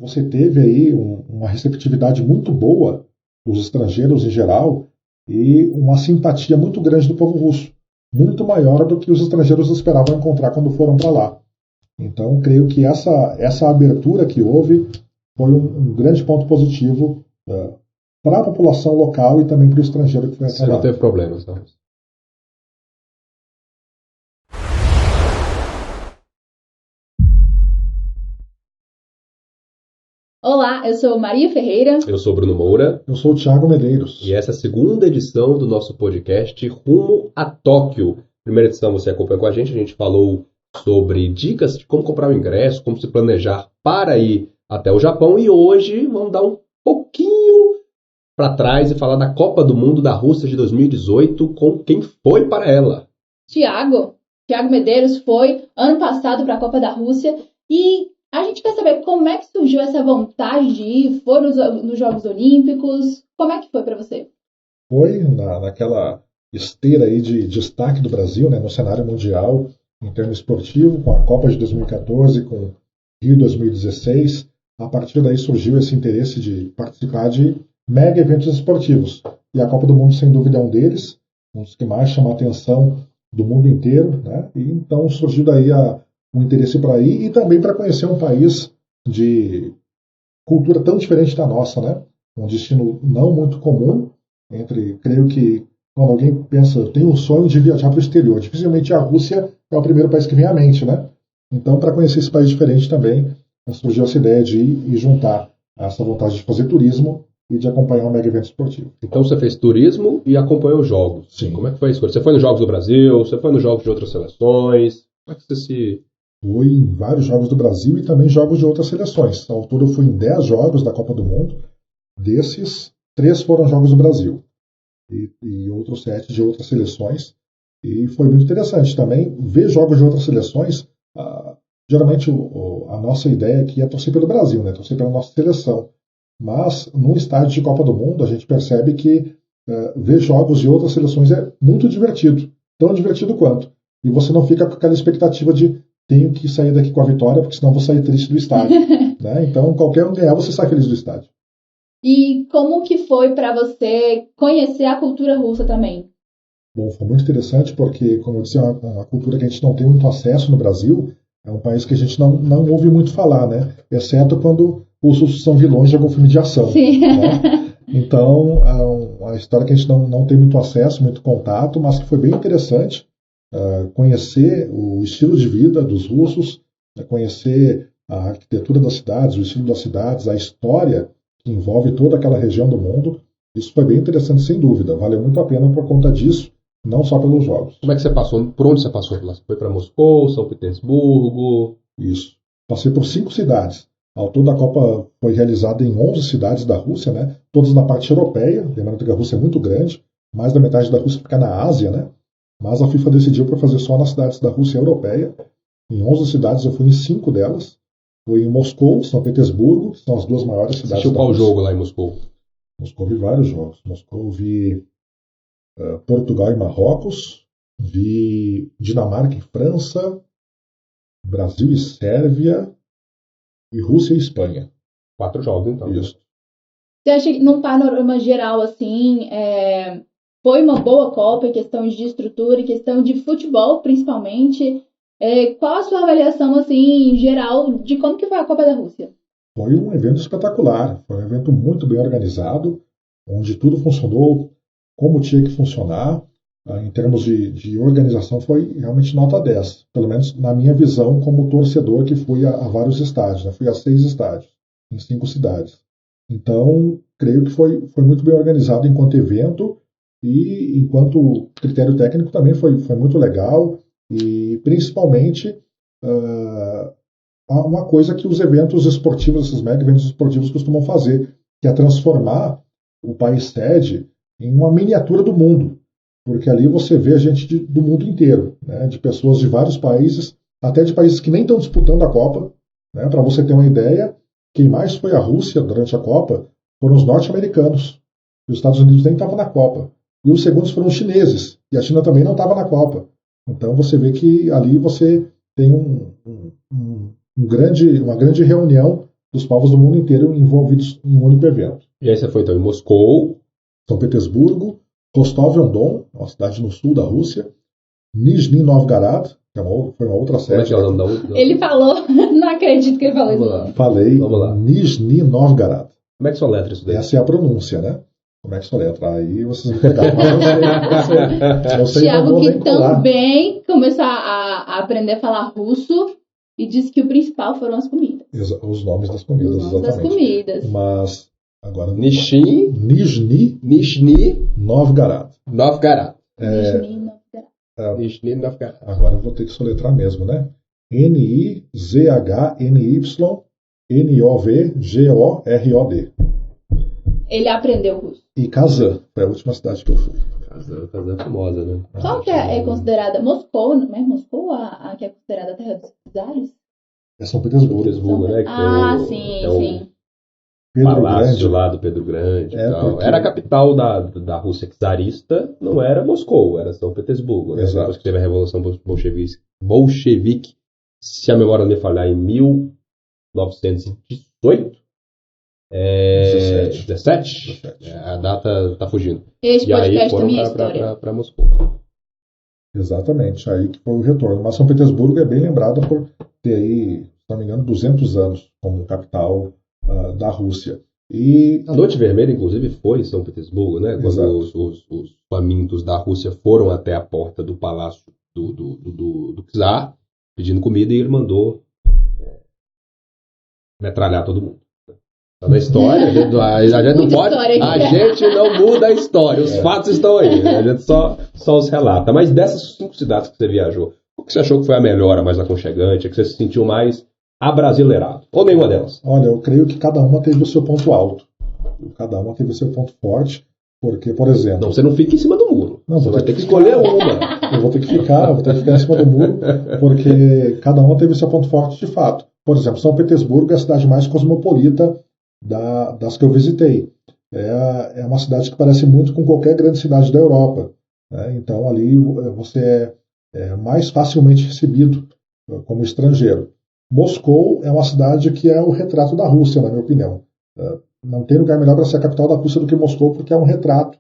você teve aí uma receptividade muito boa dos estrangeiros em geral e uma simpatia muito grande do povo russo, muito maior do que os estrangeiros esperavam encontrar quando foram para lá. Então, creio que essa abertura que houve foi um grande ponto positivo para a população local e também para o estrangeiro que foi até lá. Você não teve problemas, não? Olá, eu sou Maria Ferreira. Eu sou Bruno Moura. Eu sou o Thiago Medeiros. E essa é a segunda edição do nosso podcast Rumo a Tóquio. Primeira edição você acompanha com a gente falou sobre dicas de como comprar o ingresso, como se planejar para ir até o Japão. E hoje vamos dar um pouquinho para trás e falar da Copa do Mundo da Rússia de 2018 com quem foi para ela. Thiago Medeiros foi ano passado para a Copa da Rússia e a gente quer saber como é que surgiu essa vontade de ir, foi nos Jogos Olímpicos, como é que foi para você? Foi naquela esteira aí de destaque do Brasil, né, no cenário mundial, em termos esportivo, com a Copa de 2014, com Rio 2016. A partir daí surgiu esse interesse de participar de mega eventos esportivos. E a Copa do Mundo, sem dúvida, é um deles, um dos que mais chama a atenção do mundo inteiro, né? E então surgiu daí um interesse para ir e também para conhecer um país de cultura tão diferente da nossa, né? Um destino não muito comum. Creio que quando alguém pensa, eu tenho um sonho de viajar para o exterior, dificilmente a Rússia é o primeiro país que vem à mente, né? Então, para conhecer esse país diferente também, surgiu essa ideia de ir e juntar essa vontade de fazer turismo e de acompanhar um mega evento esportivo. Então você fez turismo e acompanhou os jogos. Sim. Como é que foi a escolha? Você foi nos Jogos do Brasil? Você foi nos Jogos de outras seleções? Como é que você se... Fui em vários jogos do Brasil e também jogos de outras seleções. Ao todo eu fui em 10 jogos da Copa do Mundo. Desses, 3 foram jogos do Brasil. E outros 7 de outras seleções. E foi muito interessante também ver jogos de outras seleções. Geralmente a nossa ideia aqui é torcer pelo Brasil, né? Torcer pela nossa seleção. Mas num estádio de Copa do Mundo a gente percebe que ver jogos de outras seleções é muito divertido. Tão divertido quanto. E você não fica com aquela expectativa de tenho que sair daqui com a vitória, porque senão vou sair triste do estádio. Né? Então, qualquer um ganhar, você sai feliz do estádio. E como que foi para você conhecer a cultura russa também? Bom, foi muito interessante porque, como eu disse, é uma cultura que a gente não tem muito acesso no Brasil. É um país que a gente não ouve muito falar, né? Exceto quando os russos são vilões de algum filme de ação. Sim. Né? Então, é uma história que a gente não tem muito acesso, muito contato, mas que foi bem interessante. Conhecer o estilo de vida dos russos, conhecer a arquitetura das cidades, o estilo das cidades, a história que envolve toda aquela região do mundo. Isso foi bem interessante, sem dúvida. Valeu muito a pena por conta disso, não só pelos jogos. Como é que você passou? Por onde você passou? Você foi para Moscou, São Petersburgo? Isso. Passei por 5 cidades. Ao todo, a Copa foi realizada em 11 cidades da Rússia, né? Todas na parte europeia. Lembrando que a Rússia é muito grande. Mais da metade da Rússia fica na Ásia, né? Mas a FIFA decidiu para fazer só nas cidades da Rússia europeia. Em 11 cidades, eu fui em 5 delas. Fui em Moscou, São Petersburgo, que são as 2 maiores cidades. Assistiu qual jogo lá em Moscou? Moscou vi vários jogos. Moscou vi Portugal e Marrocos, vi Dinamarca e França, Brasil e Sérvia, e Rússia e Espanha. 4 jogos, então. Isso. Você acha que, num panorama geral, assim, foi uma boa Copa em questão de estrutura, em questão de futebol, principalmente? Qual a sua avaliação, assim, geral, de como que foi a Copa da Rússia? Foi um evento espetacular. Foi um evento muito bem organizado, onde tudo funcionou como tinha que funcionar. Em termos de organização, foi realmente nota 10. Pelo menos na minha visão como torcedor que fui a vários estádios. Né? Fui a 6 estádios, em 5 cidades. Então, creio que foi muito bem organizado enquanto evento e enquanto critério técnico também foi muito legal. E principalmente uma coisa que os eventos esportivos, esses mega eventos esportivos costumam fazer, que é transformar o país sede em uma miniatura do mundo. Porque ali você vê a gente do mundo inteiro, né? De pessoas de vários países, até de países que nem estão disputando a Copa. Né? Para você ter uma ideia, quem mais foi à Rússia durante a Copa foram os norte-americanos. Os Estados Unidos nem estavam na Copa. E os segundos foram os chineses. E a China também não estava na Copa. Então você vê que ali você tem uma grande reunião dos povos do mundo inteiro envolvidos em um único evento. E aí você foi então em Moscou, São Petersburgo, Rostov-on-Don, uma cidade no sul da Rússia, Nizhny Novgorod, que foi uma outra como é sede. que é o nome da outra? Ele falou, não acredito que ele falou Vamos isso. lá. Falei Vamos lá. Nizhny Novgorod. Como é que soletra isso daí? Essa é a pronúncia, né? Como é que soletra? Aí vocês vão pegar. Mas eu sei, não Thiago, vou que nem colar. também começou a aprender a falar russo e disse que o principal foram as comidas. Os nomes das comidas, Os nomes das exatamente. comidas. Mas, agora... Nizhny Nizhny Novgorod. Novgorod. Nizhny Novgorod. Nizhny Novgorod. Agora eu vou ter que soletrar mesmo, né? Nizhny-Novgorod. Ele aprendeu russo. E Kazan, foi a última cidade que eu fui. Kazan é famosa, né? Qual que é considerada? Moscou, não é Moscou a que é considerada a terra dos czares? É São Petersburgo. Petersburgo, né? Que Sim, tem o sim. Pedro palácio Grande. lá do Pedro Grande. É, e tal. porque- Era a capital da Rússia czarista, não era Moscou, era São Petersburgo. Né? Exato. Depois que teve a Revolução Bolchevique, se a memória não me falhar, em 1918. 17? A data tá fugindo. Este E aí podcast foram também é história. para Moscou. Exatamente, aí que foi o retorno. Mas São Petersburgo é bem lembrada por ter aí, se não me engano, 200 anos como capital da Rússia. E A Noite Vermelha, inclusive, foi em São Petersburgo, né? Quando Exato. os famintos da Rússia foram até a porta do palácio do czar, pedindo comida, e ele mandou metralhar todo mundo. Tá na história, a gente não Muita pode. história aqui. A gente não muda a história, os fatos estão aí. A gente só os relata. Mas dessas 5 cidades que você viajou, o que você achou que foi a melhor, a mais aconchegante, a que você se sentiu mais abrasileirado? Ou nenhuma delas? olha, eu creio que cada uma teve o seu ponto alto. Cada uma teve o seu ponto forte. Porque, por exemplo, Não, você não fica em cima do muro. Não, Você vou vai ter ter que que escolher ficar. uma. eu vou ter que ficar em cima do muro, porque cada uma teve seu ponto forte de fato. Por exemplo, São Petersburgo é a cidade mais cosmopolita das que eu visitei. É uma cidade que parece muito com qualquer grande cidade da Europa. Né? Então ali você é mais facilmente recebido como estrangeiro. Moscou é uma cidade que é o retrato da Rússia, na minha opinião. Não tem lugar melhor para ser a capital da Rússia do que Moscou, porque é um retrato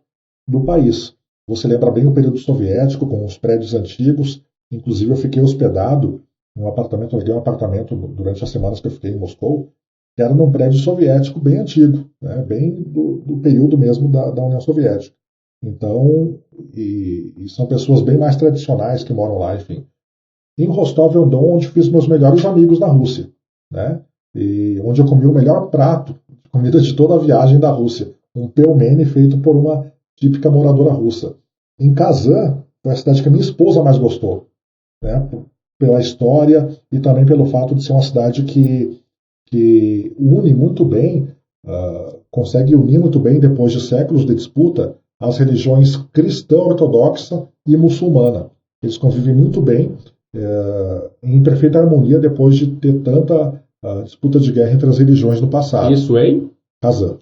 do país. Você lembra bem o período soviético, com os prédios antigos. Inclusive, eu fiquei hospedado em um apartamento, aluguei um apartamento durante as semanas que eu fiquei em Moscou, que era num prédio soviético bem antigo, né, bem do período mesmo da União Soviética. Então, e são pessoas bem mais tradicionais que moram lá, enfim. Em Rostov-on-Don, onde fiz meus melhores amigos na Rússia, né, e onde eu comi o melhor prato de comida de toda a viagem da Rússia, um pelmeni feito por uma típica moradora russa. Em Kazan, foi a cidade que a minha esposa mais gostou, né, pela história e também pelo fato de ser uma cidade que une muito bem, consegue unir muito bem, depois de séculos de disputa, as religiões cristã ortodoxa e muçulmana. Eles convivem muito bem, em perfeita harmonia, depois de ter tanta disputa de guerra entre as religiões no passado. Isso em Kazan.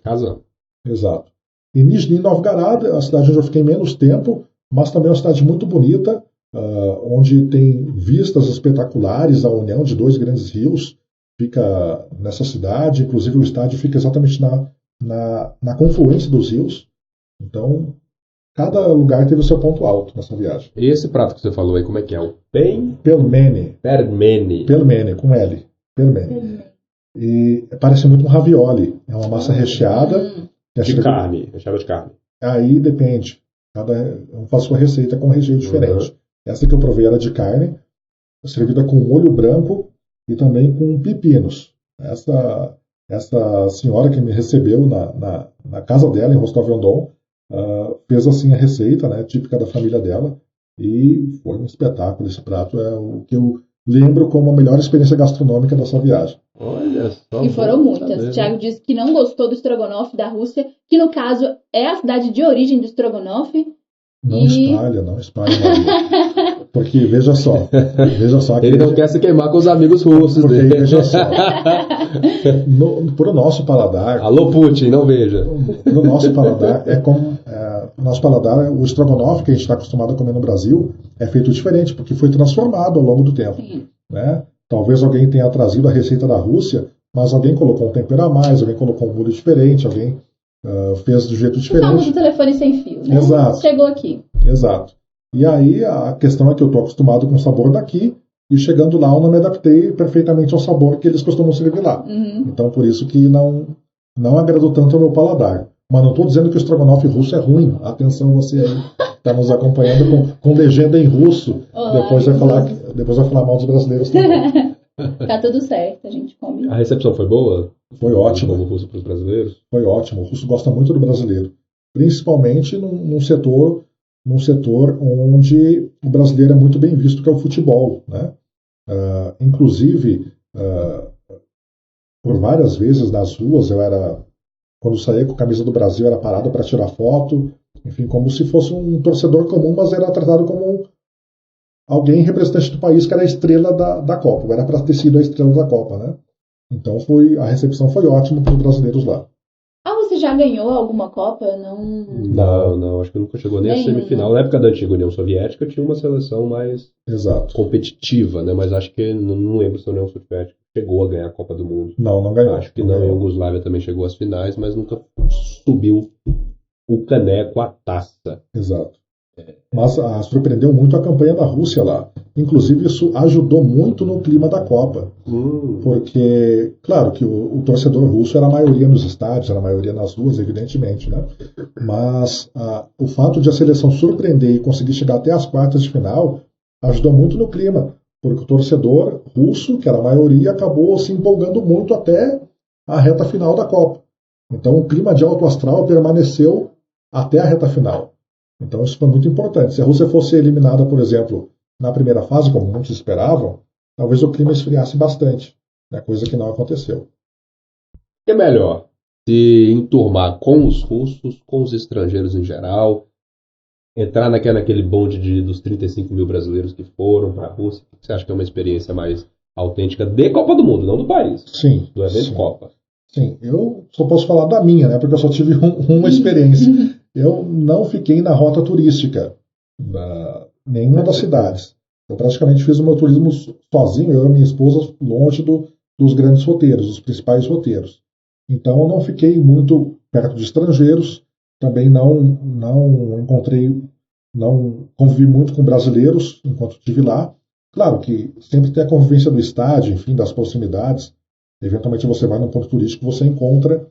Exato. E Nizhny Novgorod, a cidade onde eu fiquei menos tempo, mas também é uma cidade muito bonita, onde tem vistas espetaculares, a união de 2 grandes rios fica nessa cidade, inclusive o estádio fica exatamente na confluência dos rios. Então, cada lugar teve o seu ponto alto nessa viagem. E esse prato que você falou aí, como é que é? O Pelmeni, com L. Pelmeni. E parece muito um ravioli. É uma massa recheada. De carne, recheada de carne. Aí depende. Cada um faz sua receita com um recheio diferente. Essa que eu provei era de carne, servida com molho branco e também com pepinos. Essa senhora que me recebeu na casa dela, em Rostov-on-Don, fez assim a receita, né, típica da família dela, e foi um espetáculo. Esse prato é o que eu lembro como a melhor experiência gastronômica dessa viagem. Olha só. E foram muitas. Saber. O Thiago disse que não gostou do estrogonofe da Rússia, que no caso é a cidade de origem do estrogonofe. Não espalha, Maria. Porque, veja só. Ele não quer se queimar com os amigos russos porque, dele. veja só. Pro nosso paladar... Alô, Putin, não veja. Pro nosso paladar, nosso paladar, o estrogonofe que a gente está acostumado a comer no Brasil é feito diferente, porque foi transformado ao longo do tempo. Né? Talvez alguém tenha trazido a receita da Rússia mas alguém colocou um tempero a mais, alguém colocou um molho diferente, alguém fez do jeito O diferente. famoso telefone sem fio, né? Exato. Chegou aqui. Exato. E aí a questão é que eu estou acostumado com o sabor daqui, e chegando lá eu não me adaptei perfeitamente ao sabor que eles costumam servir lá. Uhum. Então por isso que não agradou tanto ao meu paladar. Mas não estou dizendo que o estrogonofe russo é ruim. Atenção você aí que está nos acompanhando com legenda em russo. Olá, depois vai falar mal dos brasileiros também. Tá tudo certo, a gente come. A recepção foi boa? Foi ótimo. Como russo para os brasileiros? Foi ótimo. O russo gosta muito do brasileiro. Principalmente num setor onde o brasileiro é muito bem visto, que é o futebol, né? Inclusive, por várias vezes nas ruas, quando saía com a camisa do Brasil, era parado para tirar foto, enfim, como se fosse um torcedor comum, mas era tratado como alguém representante do país que era a estrela da Copa, era para ter sido a estrela da Copa, né? Então a recepção foi ótima para os brasileiros lá. Você já ganhou alguma Copa? Não, acho que nunca chegou nem a semifinal. Na época da antiga União Soviética tinha uma seleção mais competitiva, né? Mas acho que não lembro se a União Soviética chegou a ganhar a Copa do Mundo. Não ganhou. Acho que não. A Iugoslávia também chegou às finais, mas nunca subiu o caneco, a taça. Exato. Mas surpreendeu muito a campanha da Rússia lá. Inclusive, isso ajudou muito no clima da Copa. Porque, claro, que o torcedor russo era a maioria nos estádios, era a maioria nas ruas, evidentemente, né? Mas o fato de a seleção surpreender e conseguir chegar até as quartas de final ajudou muito no clima. Porque o torcedor russo, que era a maioria, acabou se empolgando muito até a reta final da Copa. Então, o clima de alto astral permaneceu até a reta final. Então isso foi muito importante. Se a Rússia fosse eliminada, por exemplo, na primeira fase, como muitos esperavam, talvez o clima esfriasse bastante, né? Coisa que não aconteceu. É melhor se enturmar com os russos, com os estrangeiros em geral, entrar naquele bonde dos 35 mil brasileiros que foram para a Rússia. Você acha que é uma experiência mais autêntica de Copa do Mundo, não do país? Sim. Do evento Copa. Sim, eu só posso falar da minha, né? Porque eu só tive uma experiência. Eu não fiquei na rota turística, nenhuma das cidades. Eu praticamente fiz o meu turismo sozinho, eu e minha esposa, longe dos grandes roteiros, dos principais roteiros. Então eu não fiquei muito perto de estrangeiros, também não convivi muito com brasileiros enquanto estive lá. Claro que sempre tem a convivência do estádio, enfim, das proximidades. Eventualmente você vai num ponto turístico, você encontra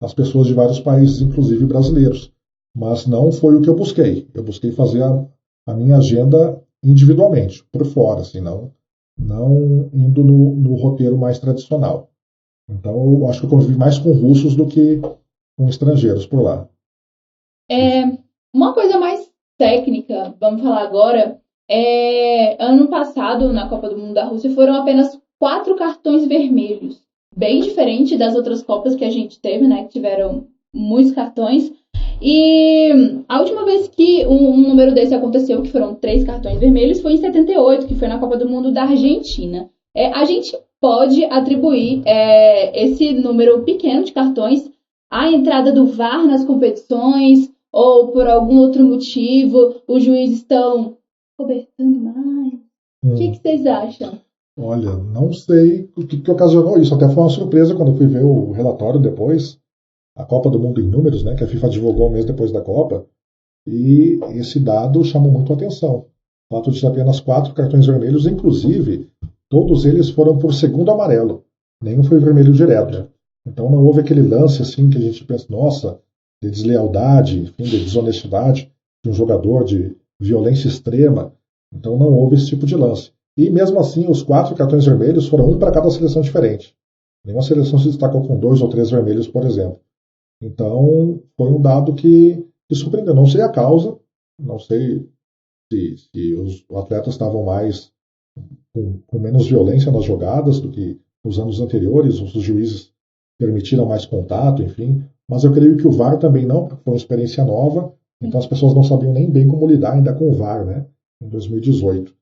as pessoas de vários países, inclusive brasileiros. Mas não foi o que eu busquei. Eu busquei fazer a minha agenda individualmente, por fora, assim, não indo no roteiro mais tradicional. Então eu acho que eu convivi mais com russos do que com estrangeiros por lá. Uma coisa mais técnica, vamos falar agora, ano passado, na Copa do Mundo da Rússia, foram apenas 4 cartões vermelhos. Bem diferente das outras Copas que a gente teve, né? Que tiveram muitos cartões. E a última vez que um número desse aconteceu, que foram 3 cartões vermelhos, foi em 78, que foi na Copa do Mundo da Argentina. A gente pode atribuir esse número pequeno de cartões à entrada do VAR nas competições, ou por algum outro motivo os juízes estão cobertando mais. O que vocês acham? Olha, não sei o que ocasionou isso. Até foi uma surpresa quando eu fui ver o relatório depois. A Copa do Mundo em números, né, que a FIFA divulgou um mês depois da Copa, e esse dado chamou muito a atenção. O fato de ter apenas 4 cartões vermelhos, inclusive, todos eles foram por segundo amarelo. Nenhum foi vermelho direto. Então não houve aquele lance assim que a gente pensa, nossa, de deslealdade, enfim, de desonestidade de um jogador, de violência extrema. Então não houve esse tipo de lance. E mesmo assim, os 4 cartões vermelhos foram um para cada seleção diferente. Nenhuma seleção se destacou com 2 ou 3 vermelhos, por exemplo. Então, foi um dado que surpreendeu. Não sei a causa, não sei se os atletas estavam mais com menos violência nas jogadas do que nos anos anteriores, os juízes permitiram mais contato, enfim. Mas eu creio que o VAR também não, porque foi uma experiência nova, então as pessoas não sabiam nem bem como lidar ainda com o VAR, né, em 2018.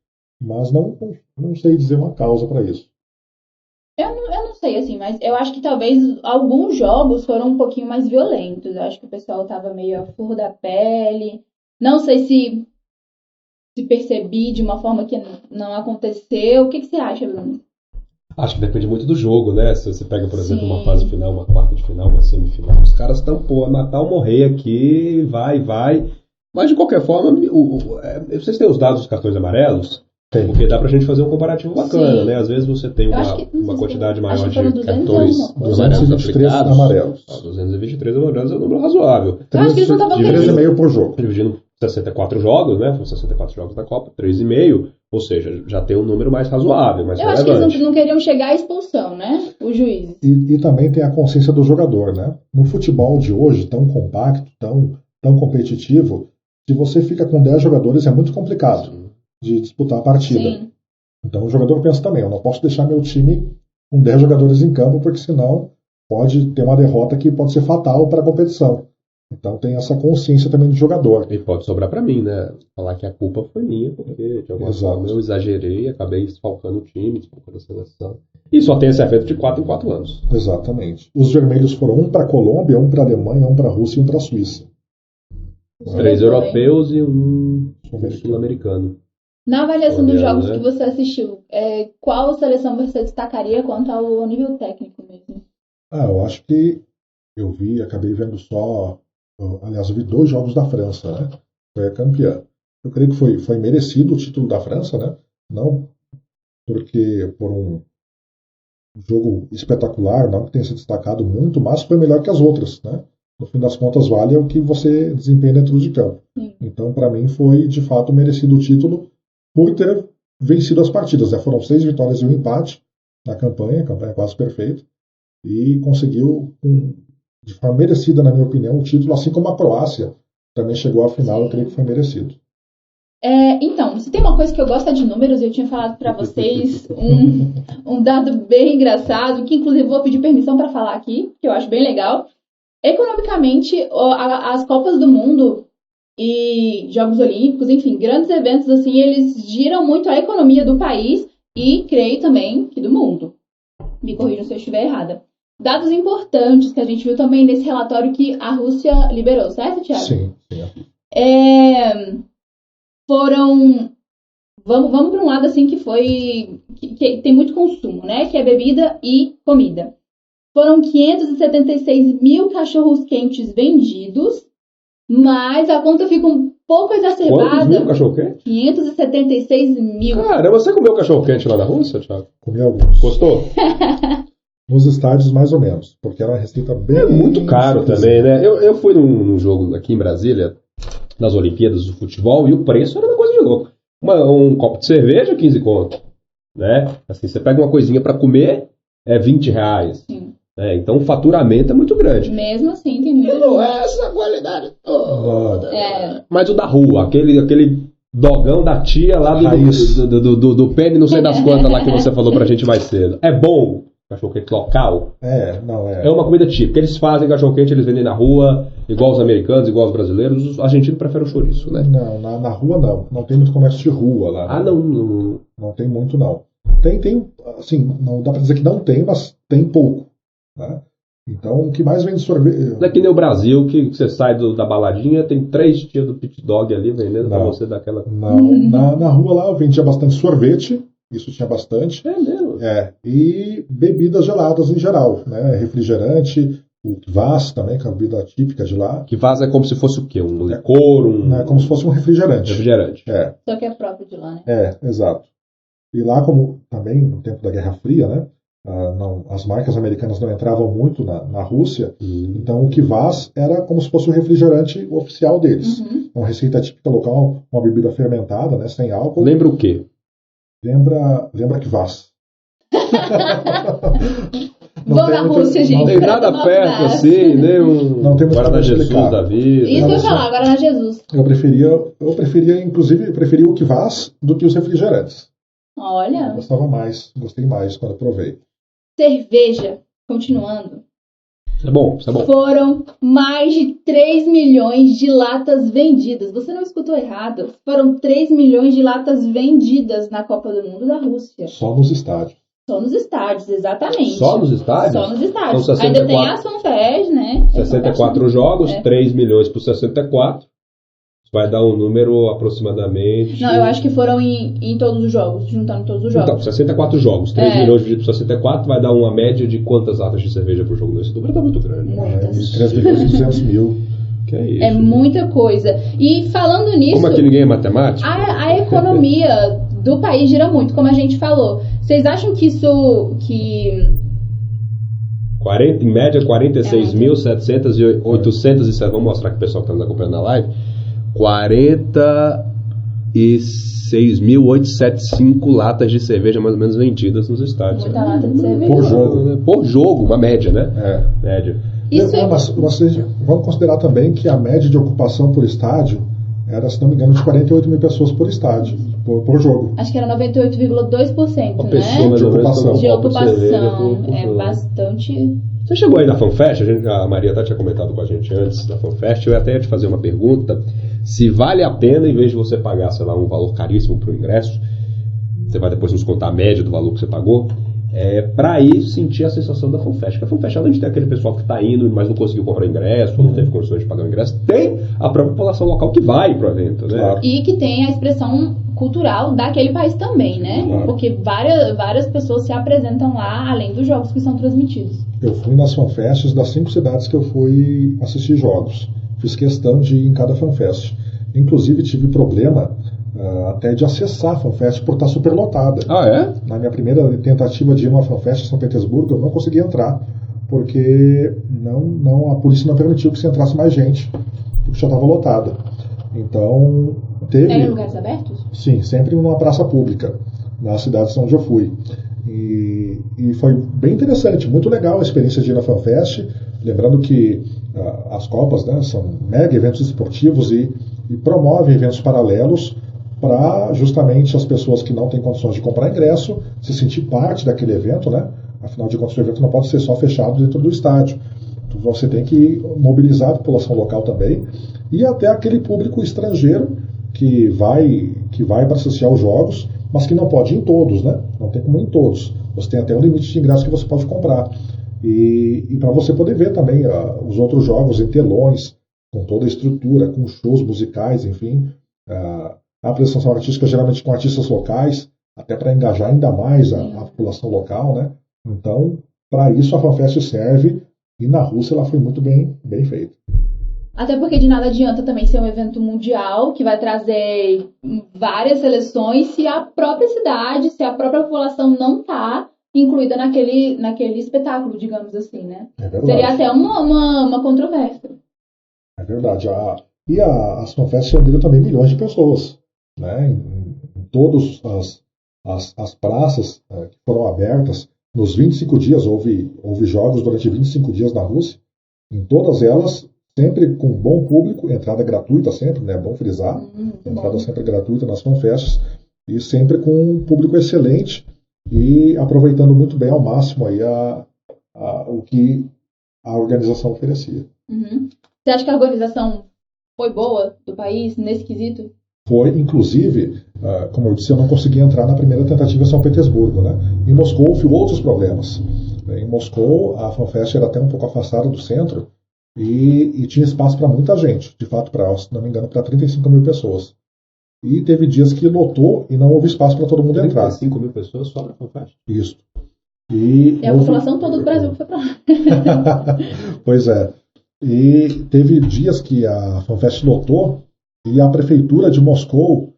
Mas não sei dizer uma causa para isso. Eu não sei, assim, mas eu acho que talvez alguns jogos foram um pouquinho mais violentos. Eu acho que o pessoal tava meio à flor da pele. Não sei se percebi de uma forma que não aconteceu. O que você acha, Bruno? Acho que depende muito do jogo, né? Se você pega, por exemplo, Sim. uma fase final, uma quarta de final, uma semifinal, os caras estão, pô, matar ou morrer aqui, vai. Mas, de qualquer forma, vocês têm os dados dos cartões amarelos? Tem. Porque dá pra gente fazer um comparativo bacana, Sim. né? Às vezes você tem Eu acho que- não uma sei se quantidade foi- maior acho que foram de 200 cartões alguma coisa. amarelos 223 aplicados. amarelos. 223 amarelos é um número razoável. Eu acho que eles não estavam 13,5 por jogo. Dividindo 64 jogos, né? Foram 64 jogos da Copa, 3,5. Ou seja, já tem um número mais razoável, mais Eu acho que relevante. eles não queriam chegar à expulsão, né? Os juízes. E também tem a consciência do jogador, né? No futebol de hoje, tão compacto, tão competitivo, se você fica com 10 jogadores é muito complicado de disputar a partida. Sim. Então o jogador pensa também, eu não posso deixar meu time com 10 jogadores em campo, porque senão pode ter uma derrota que pode ser fatal para a competição. Então tem essa consciência também do jogador. E pode sobrar pra mim, né? Falar que a culpa foi minha, porque de alguma Exato. forma eu exagerei, acabei desfalcando o time, desfalcando a seleção. E só tem esse efeito de 4 em 4 anos. Exatamente. Os vermelhos foram um para a Colômbia, um para a Alemanha, um para a Rússia e um para a Suíça. 3 europeus e um Sul-americano. sul-americano. Na avaliação dos Olha, jogos né? que você assistiu, qual seleção você destacaria quanto ao nível técnico mesmo? Eu acho que acabei vendo só. Aliás, eu vi 2 jogos da França, né? Foi a campeã. Eu creio que foi merecido o título da França, né? Não porque por um jogo espetacular, não que tenha se destacado muito, mas foi melhor que as outras, né? No fim das contas, vale o que você desempenha dentro de campo. Sim. Então, para mim, foi de fato merecido o título por ter vencido as partidas, né? Foram 6 vitórias e um empate na campanha, a campanha quase perfeita, e conseguiu, de forma merecida, na minha opinião, o título, assim como a Croácia também chegou à final, eu creio que foi merecido. Então, se tem uma coisa que eu gosto é de números, eu tinha falado para vocês um dado bem engraçado, que inclusive vou pedir permissão para falar aqui, que eu acho bem legal. Economicamente, as Copas do Mundo e Jogos Olímpicos, enfim, grandes eventos assim, eles giram muito a economia do país e creio também que do mundo. Me corrijam se eu estiver errada. Dados importantes que a gente viu também nesse relatório que a Rússia liberou, certo, Thiago? Sim. Foram... Vamos para um lado assim que foi... Que tem muito consumo, né? Que é bebida e comida. Foram 576 mil cachorros-quentes vendidos, mas a conta fica um pouco Quantos exacerbada. mil cachorro-quente? 576 mil. Caramba, você comeu cachorro-quente lá na Rússia, Thiago? Comi alguns. Gostou? Nos estádios, mais ou menos, porque era uma receita bem... É muito caro também, né? Eu fui num jogo aqui em Brasília, nas Olimpíadas do futebol, e o preço era uma coisa de louco. Um copo de cerveja, 15 conto. Né? Assim, você pega uma coisinha pra comer, é 20 reais. Sim. Então o faturamento é muito grande. Mesmo assim, tem muita Não gente. é essa qualidade toda. É. Mas o da rua, aquele dogão da tia lá Raiz. do pênis, não sei das quantas lá que você falou pra gente mais cedo. É bom cachorro-quente local? É uma comida típica. Eles fazem cachorro-quente, eles vendem na rua, igual os americanos, igual os brasileiros. Os argentinos preferem o chouriço, né? Não, na rua não. Não tem muito comércio de rua lá. Ah, não. Não tem muito, não. Tem, assim, não dá pra dizer que não tem, mas tem pouco. Né? Então, o que mais vende sorvete... Não é que nem o Brasil, que você sai da baladinha, tem 3 tias do pit dog ali vendendo pra Não. você daquela... Não, na rua lá eu vendia bastante sorvete, isso tinha bastante. É mesmo? E bebidas geladas em geral, né? Refrigerante, o kvass também, que é a bebida típica de lá. Que vaza é como se fosse o quê? Um licor, É como se fosse um refrigerante. refrigerante. Só que é próprio de lá, né? Exato. E lá, como também no tempo da Guerra Fria, né? As marcas americanas não entravam muito na Rússia, então o kvass era como se fosse o refrigerante oficial deles. Uhum. Uma receita típica local, uma bebida fermentada, né? Sem álcool. Lembra o quê? Lembra kvass. Vou na Rússia, Não gente. tem pra nada tomar perto um assim, nem um Não tem muito Guaraná como Jesus explicar. da vida. Isso eu ia Não, falar, agora na Jesus. Eu preferia, inclusive, o kvass do que os refrigerantes. Eu Olha, gostei mais quando eu provei. cerveja, continuando. Isso é bom. Foram mais de 3 milhões de latas vendidas. Você não escutou errado. Foram 3 milhões de latas vendidas na Copa do Mundo da Rússia. Só nos estádios. Só nos estádios, exatamente. Só nos estádios? Só nos estádios. Então, 64, ainda tem a Ação Fed, né? 64 jogos, 3 milhões por 64. vai dar um número aproximadamente... Não, eu acho que foram em todos os jogos, juntando todos os jogos. Então, 64 jogos. 3 milhões dividido por 64 vai dar uma média de quantas latas de cerveja por jogo? Esse número tá muito grande. Muitas. 3 milhões e 200 mil. Que é isso? É muita coisa. E falando nisso... Como aqui ninguém é matemático? A economia do país gira muito, como a gente falou. Vocês acham que isso... Em média, 46.700 vamos mostrar que o pessoal que está nos acompanhando na live. 46.875 latas de cerveja mais ou menos vendidas nos estádios. Muita lata de cerveja. Por jogo. Por jogo, uma média, né? Média. Isso Mas vamos considerar também que a média de ocupação por estádio era, se não me engano, de 48 mil pessoas por estádio, por jogo. Acho que era 98,2%, Uma né? pessoa mais ou menos toma um De copo de cerveja ocupação. por É jogo. bastante... Você chegou aí na FanFest? A Maria até tinha comentado com a gente antes da FanFest. Eu até ia te fazer uma pergunta. Se vale a pena, em vez de você pagar, sei lá, um valor caríssimo para o ingresso, você vai depois nos contar a média do valor que você pagou, para ir sentir a sensação da FanFest. Porque a FanFest, além de ter aquele pessoal que está indo, mas não conseguiu comprar ingresso, ou não teve condições de pagar o ingresso, tem a própria população local que vai para o evento, né? Claro. E que tem a expressão cultural daquele país também, né? Claro. Porque várias pessoas se apresentam lá, além dos jogos que são transmitidos. Eu fui nas fanfests das 5 cidades que eu fui assistir jogos. Fiz questão de ir em cada fanfest. Inclusive tive problema até de acessar a fanfest por estar superlotada. Ah, é? Na minha primeira tentativa de ir numa fanfest em São Petersburgo, eu não consegui entrar, porque a polícia não permitiu que se entrasse mais gente, porque já estava lotada. Então, teve... Em lugares abertos? Sim, sempre numa praça pública, nas cidades onde eu fui. E foi bem interessante, muito legal a experiência de ir na FanFest, lembrando que as Copas, né, são mega eventos esportivos e promovem eventos paralelos para justamente as pessoas que não têm condições de comprar ingresso se sentir parte daquele evento, né? Afinal de contas, o evento não pode ser só fechado dentro do estádio. Então, você tem que mobilizar a população local também e até aquele público estrangeiro que vai para assistir aos jogos, mas que não pode ir em todos, né? Não tem como ir em todos. Você tem até um limite de ingressos que você pode comprar. E para você poder ver também os outros jogos em telões, com toda a estrutura, com shows musicais, enfim. A apresentação artística geralmente com artistas locais, até para engajar ainda mais a população local, né? Então, para isso a FanFest serve, e na Rússia ela foi muito bem feita. Até porque de nada adianta também ser um evento mundial que vai trazer várias seleções se a própria cidade, se a própria população não está incluída naquele espetáculo, digamos assim, né? É verdade. Seria até uma controvérsia. É verdade. As FanFests renderam também milhões de pessoas, né? Em todas as praças que foram abertas, nos 25 dias, houve jogos durante 25 dias na Rússia, em todas elas, sempre com bom público, entrada gratuita sempre, né? É bom frisar, entrada sempre gratuita nas FanFests, e sempre com um público excelente e aproveitando muito bem ao máximo aí o que a organização oferecia. Uhum. Você acha que a organização foi boa do país nesse quesito? Foi, inclusive, como eu disse, eu não consegui entrar na primeira tentativa em São Petersburgo, né? Em Moscou houve outros problemas. Em Moscou, a FanFest era até um pouco afastada do centro e tinha espaço para muita gente. De fato, se não me engano, para 35 mil pessoas. E teve dias que lotou e não houve espaço para todo mundo entrar. 35 mil pessoas só para a FanFest? Isso. É a população toda do Brasil que foi para lá. Pois é. E teve dias que a FanFest lotou e a prefeitura de Moscou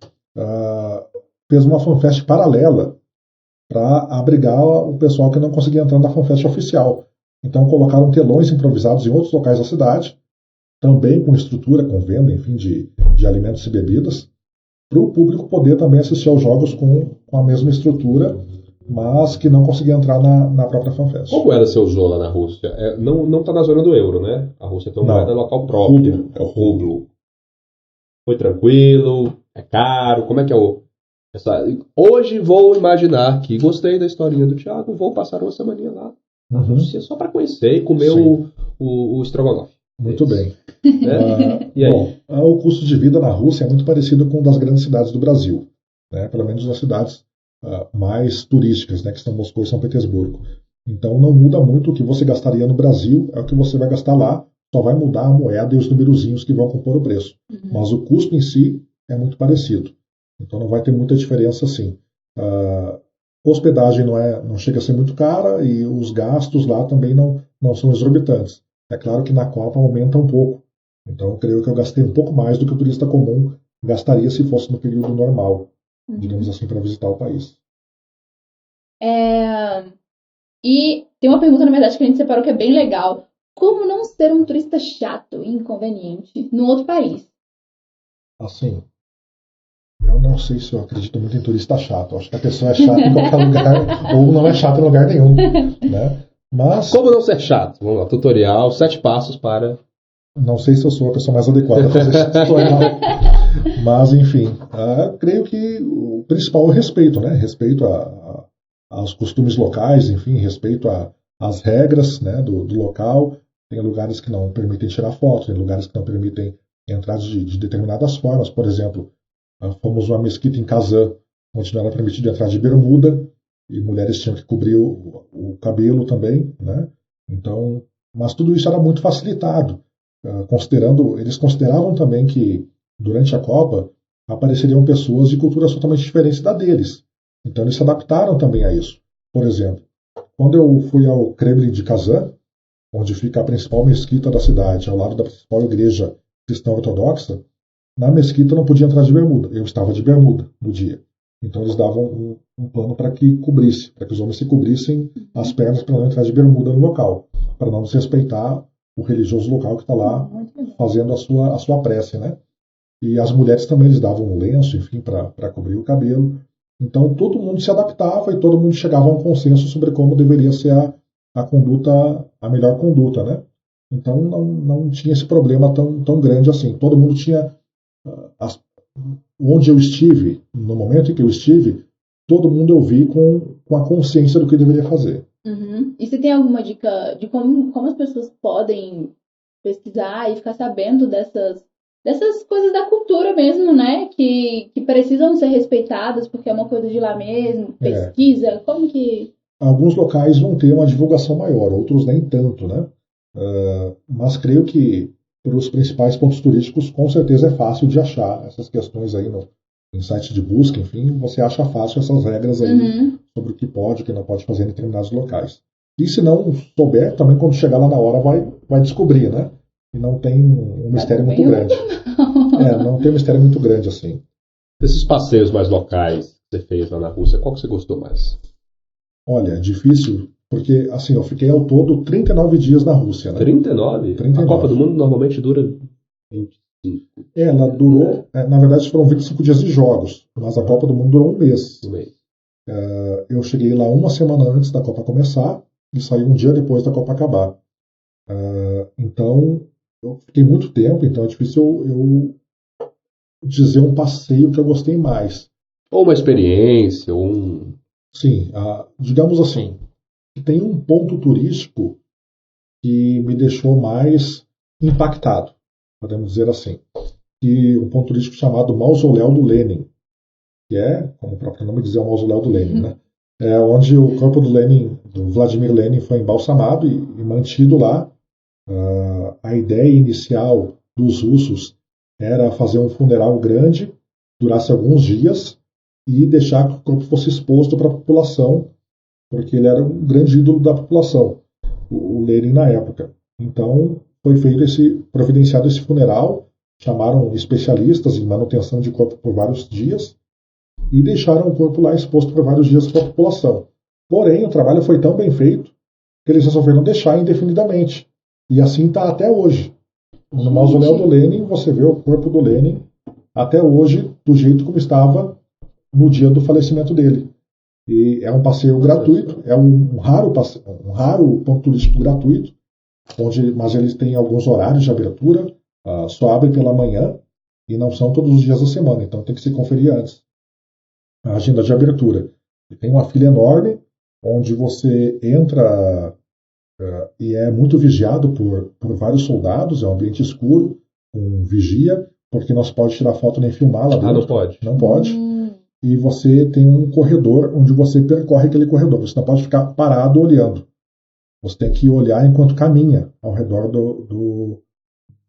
fez uma FanFest paralela para abrigar o pessoal que não conseguia entrar na FanFest oficial. Então colocaram telões improvisados em outros locais da cidade, também com estrutura, com venda, enfim, de alimentos e bebidas, para o público poder também assistir aos jogos com a mesma estrutura, mas que não conseguia entrar na própria FanFest. Qual moeda você usou lá na Rússia? Não está na zona do euro, né? A Rússia tem uma moeda local própria. Rublo. É o rublo. Foi tranquilo? É caro? Como é que é Hoje vou imaginar que gostei da historinha do Thiago, vou passar uma semaninha lá na Rússia só para conhecer e comer o estrogonofe. Muito bem. E aí? Bom, o custo de vida na Rússia é muito parecido com o das grandes cidades do Brasil, né? Pelo menos nas cidades mais turísticas, né? Que são Moscou e São Petersburgo. Então não muda muito o que você gastaria no Brasil, é o que você vai gastar lá, só vai mudar a moeda e os numerozinhos que vão compor o preço. Mas o custo em si é muito parecido. Então não vai ter muita diferença assim. Hospedagem não chega a ser muito cara e os gastos lá também não são exorbitantes. É claro que na Copa aumenta um pouco. Então eu creio que eu gastei um pouco mais do que o turista comum gastaria se fosse no período normal, digamos assim, para visitar o país. E tem uma pergunta, na verdade, que a gente separou que é bem legal. Como não ser um turista chato e inconveniente no outro país? Assim, eu não sei se eu acredito muito em turista chato. Eu acho que a pessoa é chata em qualquer lugar ou não é chata em lugar nenhum, né? Mas como não ser chato? Vamos lá, tutorial, 7 passos para... Não sei se eu sou a pessoa mais adequada para fazer esse tutorial. Mas, enfim, creio que o principal é o respeito, né? Respeito aos costumes locais, enfim, respeito às regras, né, do local. Tem lugares que não permitem tirar foto, tem lugares que não permitem entrar de determinadas formas. Por exemplo, fomos numa mesquita em Kazan, onde não era permitido entrar de bermuda, e mulheres tinham que cobrir o cabelo também, né? Então, mas tudo isso era muito facilitado, eles consideravam também que durante a Copa apareceriam pessoas de culturas totalmente diferentes da deles. Então eles se adaptaram também a isso. Por exemplo, quando eu fui ao Kremlin de Kazan, onde fica a principal mesquita da cidade, ao lado da principal igreja cristã ortodoxa, na mesquita não podia entrar de bermuda. Eu estava de bermuda no dia. Então eles davam um pano para que cobrisse, para que os homens se cobrissem as pernas para não entrar de bermuda no local, para não desrespeitar o religioso local que está lá fazendo a sua prece, né? E as mulheres também eles davam um lenço, enfim, para cobrir o cabelo. Então todo mundo se adaptava e todo mundo chegava a um consenso sobre como deveria ser a conduta, a melhor conduta, né? Então não tinha esse problema tão grande assim. Todo mundo tinha onde eu estive, no momento em que eu estive, todo mundo eu vi com a consciência do que deveria fazer. E você tem alguma dica de como as pessoas podem pesquisar e ficar sabendo dessas coisas da cultura mesmo, né? Que precisam ser respeitadas porque é uma coisa de lá mesmo, pesquisa, como que... Alguns locais vão ter uma divulgação maior, outros nem tanto, né? Mas creio que para os principais pontos turísticos, com certeza é fácil de achar essas questões aí em site de busca, enfim, você acha fácil essas regras aí sobre o que pode e o que não pode fazer em determinados locais. E se não souber, também quando chegar lá na hora vai descobrir, né? E não tem um mistério muito grande. Não tem um mistério muito grande assim. Desses passeios mais locais que você fez lá na Rússia, qual que você gostou mais? Olha, difícil, porque assim, eu fiquei ao todo 39 dias na Rússia, né? 39? A Copa do Mundo normalmente dura 25. Ela durou, na verdade foram 25 dias de jogos, mas a Copa do Mundo durou um mês. Eu cheguei lá uma semana antes da Copa começar e saí um dia depois da Copa acabar. Então, eu fiquei muito tempo, então é difícil eu dizer um passeio que eu gostei mais. Ou uma experiência, ou um... Sim, digamos assim, tem um ponto turístico que me deixou mais impactado, podemos dizer assim, que um ponto turístico chamado Mausoléu do Lenin, que é, como o próprio nome diz, é o Mausoléu do Lenin, né? É onde o corpo do Lenin, do Vladimir Lenin, foi embalsamado e mantido lá. A ideia inicial dos russos era fazer um funeral grande, durasse alguns dias, e deixar que o corpo fosse exposto para a população, porque ele era um grande ídolo da população, o Lenin na época. Então foi providenciado esse funeral, chamaram especialistas em manutenção de corpo por vários dias e deixaram o corpo lá exposto por vários dias para a população. Porém, o trabalho foi tão bem feito que eles resolveram deixar indefinidamente. E assim está até hoje. No Mausoléu do Lenin, você vê o corpo do Lenin até hoje do jeito como estava no dia do falecimento dele. E é um passeio gratuito, é um raro ponto turístico gratuito, mas eles têm alguns horários de abertura, só abre pela manhã e não são todos os dias da semana, então tem que se conferir antes a agenda de abertura. E tem uma fila enorme, onde você entra e é muito vigiado por vários soldados, é um ambiente escuro, com vigia, porque não se pode tirar foto nem filmar lá dentro. Não pode? Não pode. E você tem um corredor onde você percorre aquele corredor. Você não pode ficar parado olhando. Você tem que olhar enquanto caminha ao redor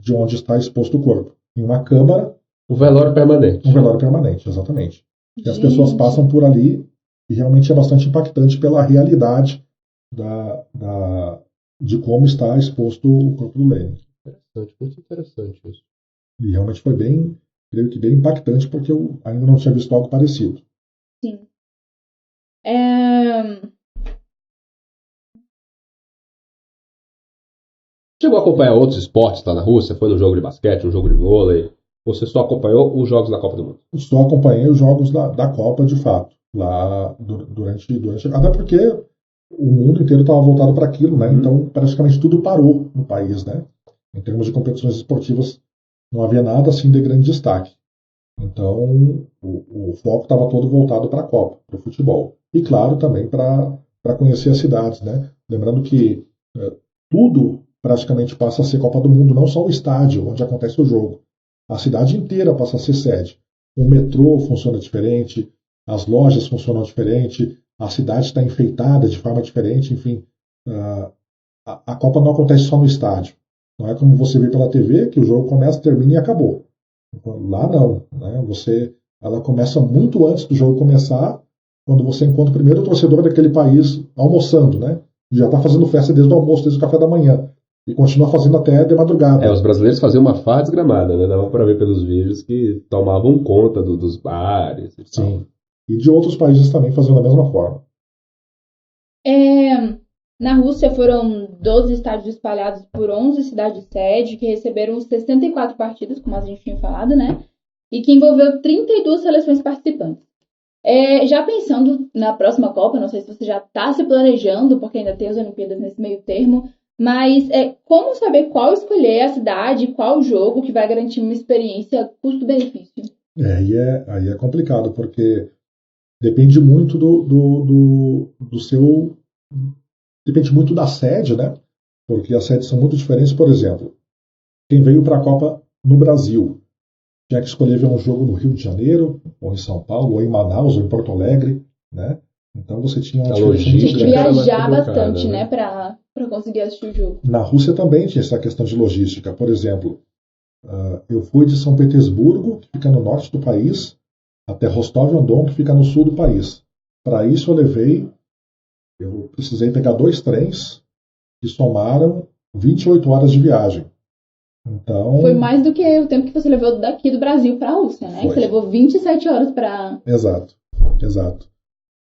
de onde está exposto o corpo. Em uma câmara. O velório permanente. Um velório permanente, exatamente. E as pessoas passam por ali e realmente é bastante impactante pela realidade de como está exposto o corpo do Lenin. Interessante, muito interessante isso. E realmente foi bem, creio que bem impactante, porque eu ainda não tinha visto algo parecido. Sim. Chegou a acompanhar outros esportes lá na Rússia? Foi no jogo de basquete, um jogo de vôlei? Você só acompanhou os jogos da Copa do Mundo? Só acompanhei os jogos da Copa, de fato. Lá durante. Até porque o mundo inteiro estava voltado para aquilo, né? Então praticamente tudo parou no país, né? Em termos de competições esportivas, não havia nada assim de grande destaque. Então o foco estava todo voltado para a Copa, para o futebol. E claro, também para conhecer as cidades, né? Lembrando que tudo praticamente passa a ser Copa do Mundo, não só o estádio onde acontece o jogo. A cidade inteira passa a ser sede. O metrô funciona diferente, as lojas funcionam diferente, a cidade está enfeitada de forma diferente, enfim. A Copa não acontece só no estádio. Não é como você vê pela TV, que o jogo começa, termina e acabou. Lá não. Né? Ela começa muito antes do jogo começar, quando você encontra o primeiro torcedor daquele país almoçando, né? Já está fazendo festa desde o almoço, desde o café da manhã. E continua fazendo até de madrugada. Os brasileiros faziam uma farra desgramada, né? Dava para ver pelos vídeos que tomavam conta dos bares. Sim. E de outros países também faziam da mesma forma. Na Rússia foram 12 estádios espalhados por 11 cidades-sede, que receberam 64 partidas, como a gente tinha falado, né? E que envolveu 32 seleções participantes. Já pensando na próxima Copa, não sei se você já está se planejando, porque ainda tem as Olimpíadas nesse meio termo, mas como saber qual escolher a cidade, qual jogo que vai garantir uma experiência custo-benefício? Aí é complicado, porque depende muito do seu... Depende muito da sede, né? Porque as sedes são muito diferentes. Por exemplo, quem veio para a Copa no Brasil tinha que escolher ver um jogo no Rio de Janeiro, ou em São Paulo, ou em Manaus, ou em Porto Alegre, né? Então você tinha uma diferença muito grande. Viajar bastante, né? Para conseguir assistir o jogo. Na Rússia também tinha essa questão de logística. Por exemplo, eu fui de São Petersburgo, que fica no norte do país, até Rostov-on-Don, que fica no sul do país. Para isso eu precisei pegar 2 trens que somaram 28 horas de viagem. Então, foi mais do que o tempo que você levou daqui do Brasil para a Rússia, né? Você levou 27 horas para... Exato.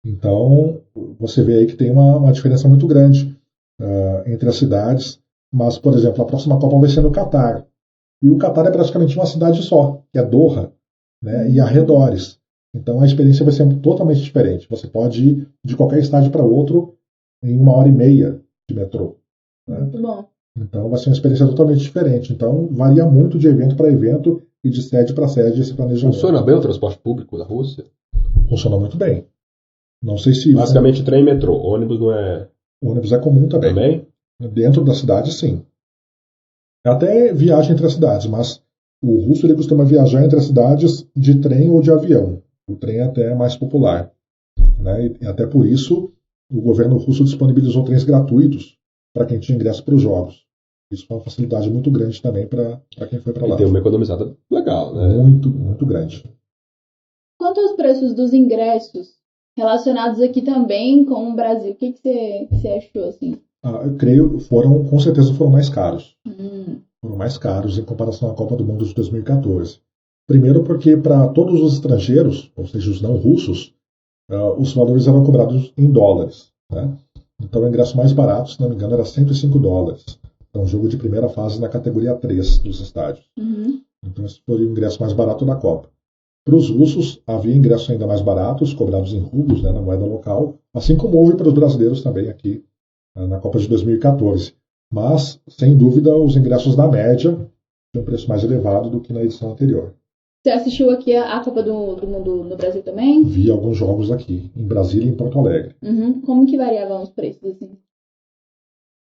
Então, você vê aí que tem uma diferença muito grande entre as cidades. Mas, por exemplo, a próxima Copa vai ser no Catar. E o Catar é praticamente uma cidade só, que é Doha, né? E arredores. Então a experiência vai ser totalmente diferente. Você pode ir de qualquer estádio para outro em 1h30 de metrô. Né? Muito bom. Então vai ser uma experiência totalmente diferente. Então varia muito de evento para evento e de sede para sede esse planejamento. Funciona bem o transporte público da Rússia? Funciona muito bem. Não sei se... Basicamente trem e metrô. Ônibus não é... Ônibus é comum também. Dentro da cidade, sim. Até viagem entre as cidades, mas o russo ele costuma viajar entre as cidades de trem ou de avião. O trem até é mais popular. Né? E até por isso o governo russo disponibilizou trens gratuitos para quem tinha ingresso para os jogos. Isso foi uma facilidade muito grande também para quem foi para lá. E tem uma economizada legal, né? Muito, muito grande. Quanto aos preços dos ingressos relacionados aqui também com o Brasil, o que você achou assim? Eu creio com certeza foram mais caros. Foram mais caros em comparação à Copa do Mundo de 2014. Primeiro porque para todos os estrangeiros, ou seja, os não russos, os valores eram cobrados em dólares. Né? Então o ingresso mais barato, se não me engano, era $105. É um jogo de primeira fase na categoria 3 dos estádios. Então esse foi o ingresso mais barato da Copa. Para os russos, havia ingressos ainda mais baratos, cobrados em rublos, né, na moeda local, assim como houve para os brasileiros também aqui na Copa de 2014. Mas, sem dúvida, os ingressos da média têm um preço mais elevado do que na edição anterior. Você assistiu aqui a Copa do Mundo no Brasil também? Vi alguns jogos aqui, em Brasília e em Porto Alegre. Como que variavam os preços, assim?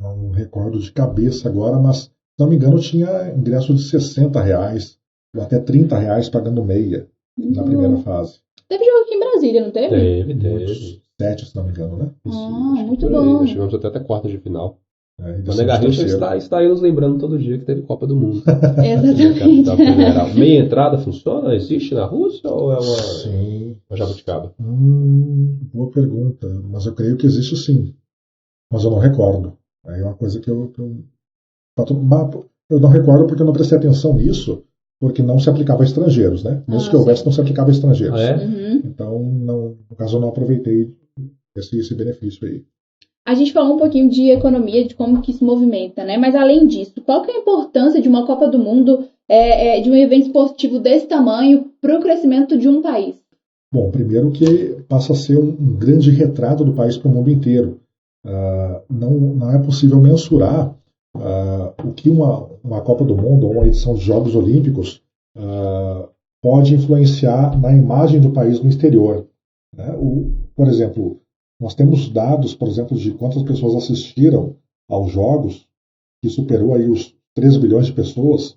Não recordo de cabeça agora, mas, se não me engano, tinha ingresso de R$60, ou até R$30 pagando meia na primeira fase. Teve jogo aqui em Brasília, não teve? Teve. 7, se não me engano, né? Muito bom. Nós chegamos até a quarta de final. Mané Garrincha está aí nos lembrando todo dia que teve Copa do Mundo. Exatamente. Meia entrada funciona? Existe na Rússia ou é uma jabuticaba? Boa pergunta, mas eu creio que existe sim. Mas eu não recordo. É uma coisa que eu não recordo porque eu não prestei atenção nisso, porque não se aplicava a estrangeiros, né? Mesmo que houvesse, não se aplicava a estrangeiros. Então, no caso, eu não aproveitei esse benefício aí. A gente falou um pouquinho de economia, de como que se movimenta, né? Mas além disso, qual que é a importância de uma Copa do Mundo, de um evento esportivo desse tamanho para o crescimento de um país? Bom, primeiro que passa a ser um grande retrato do país para o mundo inteiro. Não é possível mensurar o que uma Copa do Mundo ou uma edição de Jogos Olímpicos pode influenciar na imagem do país no exterior. Né? Por exemplo, nós temos dados, por exemplo, de quantas pessoas assistiram aos Jogos, que superou aí os 3 bilhões de pessoas,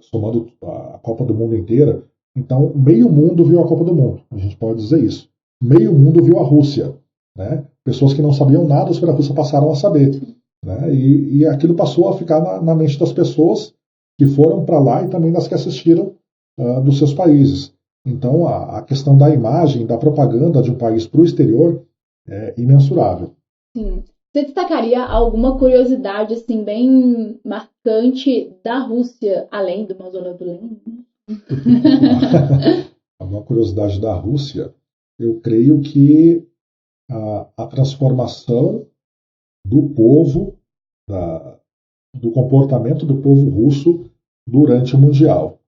somando a Copa do Mundo inteira. Então, meio mundo viu a Copa do Mundo, a gente pode dizer isso. Meio mundo viu a Rússia. Né? Pessoas que não sabiam nada sobre a Rússia passaram a saber. Né? E aquilo passou a ficar na mente das pessoas que foram para lá e também das que assistiram dos seus países. Então, a questão da imagem, da propaganda de um país para o exterior é imensurável. Sim. Você destacaria alguma curiosidade assim, bem marcante da Rússia, além do mausoléu? Alguma curiosidade da Rússia? Eu creio que a transformação do povo, do comportamento do povo russo durante o Mundial.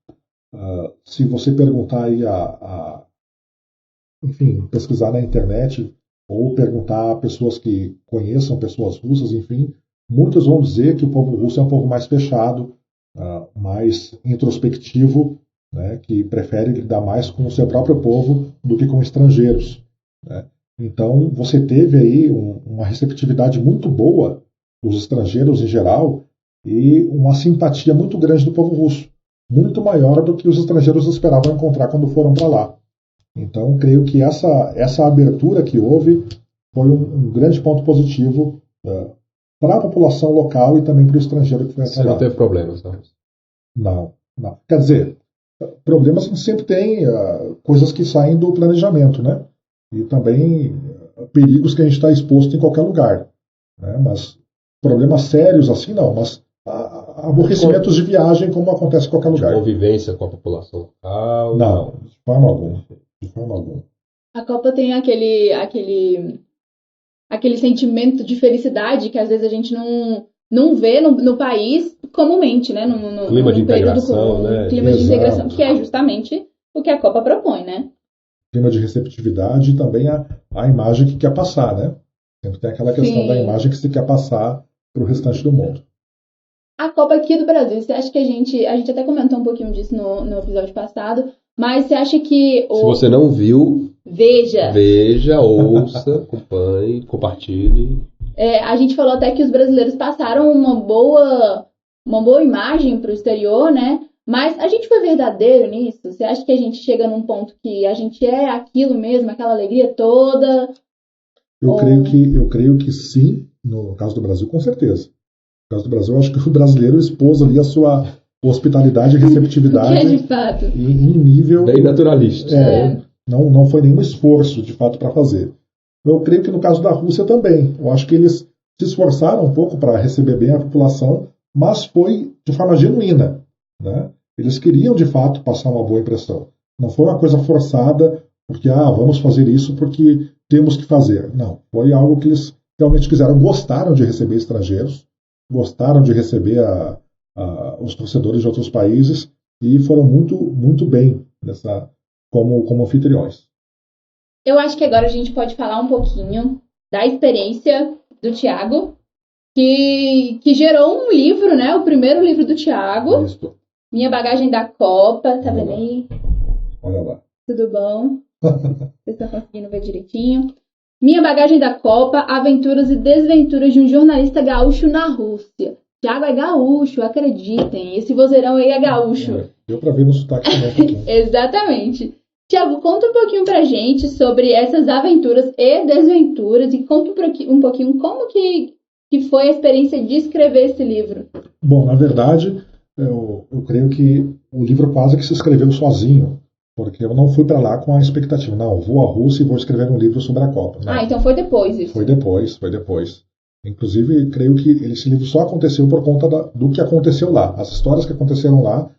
Se você perguntar aí enfim, pesquisar na internet ou perguntar a pessoas que conheçam pessoas russas, enfim, muitos vão dizer que o povo russo é um povo mais fechado, mais introspectivo, né, que prefere lidar mais com o seu próprio povo do que com estrangeiros. Né? Então, você teve aí uma receptividade muito boa dos estrangeiros em geral e uma simpatia muito grande do povo russo, muito maior do que os estrangeiros esperavam encontrar quando foram para lá. Então, creio que essa abertura que houve foi um grande ponto positivo para a população local e também para o estrangeiro que foi até lá. Você não teve problemas, não? Não. Quer dizer, problemas a gente sempre tem, coisas que saem do planejamento, né? E também perigos que a gente está exposto em qualquer lugar. Né? Mas problemas sérios assim não, mas aborrecimentos de viagem como acontece em qualquer lugar. Convivência com a população local? Não, de forma alguma. A Copa tem aquele sentimento de felicidade que às vezes a gente não vê no país comumente, né? No clima de integração, né? Clima de integração, que é justamente o que a Copa propõe, né? Clima de receptividade e também a imagem que quer passar, né? Sempre tem aquela questão da imagem que se quer passar para o restante do mundo. A Copa aqui do Brasil, você acha que a gente até comentou um pouquinho disso no episódio passado, mas você acha que... Se você não viu... Veja, ouça, acompanhe, compartilhe. A gente falou até que os brasileiros passaram uma boa imagem para o exterior, né? Mas a gente foi verdadeiro nisso? Você acha que a gente chega num ponto que a gente é aquilo mesmo, aquela alegria toda? Eu creio que sim, no caso do Brasil, com certeza. No caso do Brasil, eu acho que o brasileiro expôs ali a sua hospitalidade e receptividade que é de fato. Em nível... Bem naturalista. Não foi nenhum esforço, de fato, para fazer. Eu creio que no caso da Rússia também. Eu acho que eles se esforçaram um pouco para receber bem a população, mas foi de forma genuína. Né? Eles queriam, de fato, passar uma boa impressão. Não foi uma coisa forçada, porque vamos fazer isso porque temos que fazer. Não, foi algo que eles realmente quiseram. Gostaram de receber estrangeiros, gostaram de receber os torcedores de outros países e foram muito, muito bem como anfitriões. Eu acho que agora a gente pode falar um pouquinho da experiência do Thiago, que gerou um livro, né? O primeiro livro do Thiago. Isso. Minha Bagagem da Copa, tá vendo aí? Olha lá. Tudo bom? Vocês estão conseguindo ver direitinho? Minha Bagagem da Copa, Aventuras e Desventuras de um Jornalista Gaúcho na Rússia. Thiago é gaúcho, acreditem. Esse vozeirão aí é gaúcho. Deu pra ver no sotaque também. Exatamente. Thiago, conta um pouquinho pra gente sobre essas aventuras e desventuras e conta um pouquinho como que que foi a experiência de escrever esse livro? Bom, na verdade, eu creio que o livro quase que se escreveu sozinho, porque eu não fui para lá com a expectativa, não, vou à Rússia e vou escrever um livro sobre a Copa. Não. Então foi depois isso. Foi depois. Inclusive, creio que esse livro só aconteceu por conta do que aconteceu lá. As histórias que aconteceram lá.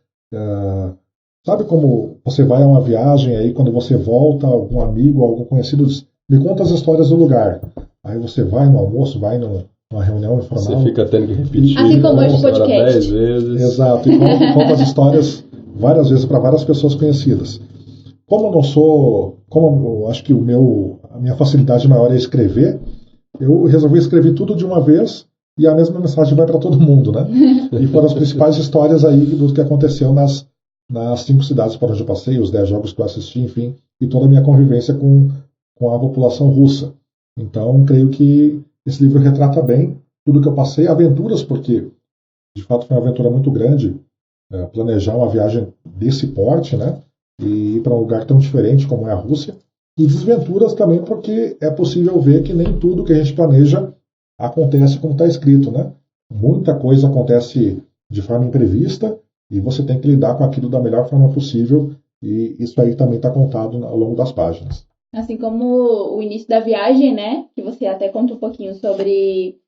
Sabe como você vai a uma viagem, aí quando você volta, algum amigo, algum conhecido diz, me conta as histórias do lugar. Aí você vai no almoço, vai numa reunião informal. Você fica tendo que repetir. Assim como este podcast. 10 vezes. Exato, e conta as histórias várias vezes para várias pessoas conhecidas. Como eu acho que a minha facilidade maior é escrever, eu resolvi escrever tudo de uma vez e a mesma mensagem vai para todo mundo, né? E foram as principais histórias aí do que aconteceu nas 5 cidades por onde eu passei, os 10 jogos que eu assisti, enfim, e toda a minha convivência com a população russa. Então, creio que esse livro retrata bem tudo que eu passei, aventuras, porque de fato foi uma aventura muito grande, planejar uma viagem desse porte, né? E ir para um lugar tão diferente como é a Rússia. E desventuras também, porque é possível ver que nem tudo que a gente planeja acontece como está escrito, né? Muita coisa acontece de forma imprevista e você tem que lidar com aquilo da melhor forma possível, e isso aí também está contado ao longo das páginas. Assim como o início da viagem, né? Que você até conta um pouquinho sobre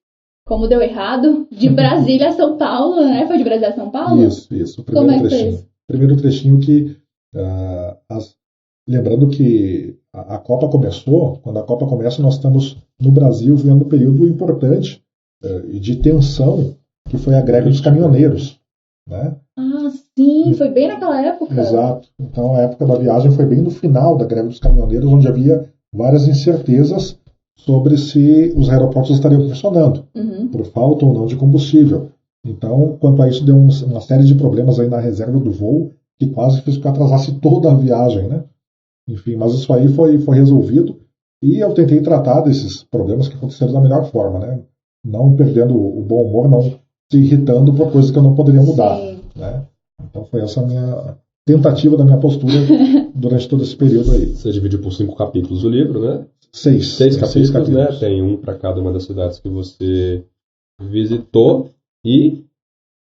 como deu errado, de Brasília a São Paulo, né? Foi de Brasília a São Paulo? Isso. O primeiro trechinho que... lembrando que a Copa começou, quando a Copa começa, nós estamos no Brasil vivendo um período importante de tensão, que foi a greve dos caminhoneiros, né? Sim, foi bem naquela época. Exato. Então a época da viagem foi bem no final da greve dos caminhoneiros, onde havia várias incertezas sobre se os aeroportos estariam funcionando, por falta ou não de combustível. Então, quanto a isso, deu uma série de problemas aí na reserva do voo, que quase fez com que atrasasse toda a viagem, né? Enfim, mas isso aí foi resolvido, e eu tentei tratar desses problemas que aconteceram da melhor forma, né? Não perdendo o bom humor, não se irritando por coisas que eu não poderia mudar, né? Então foi essa a minha tentativa da minha postura durante todo esse período aí. Você dividiu por 5 capítulos o livro, né? 6 capítulos, né? Tem um para cada uma das cidades que você visitou e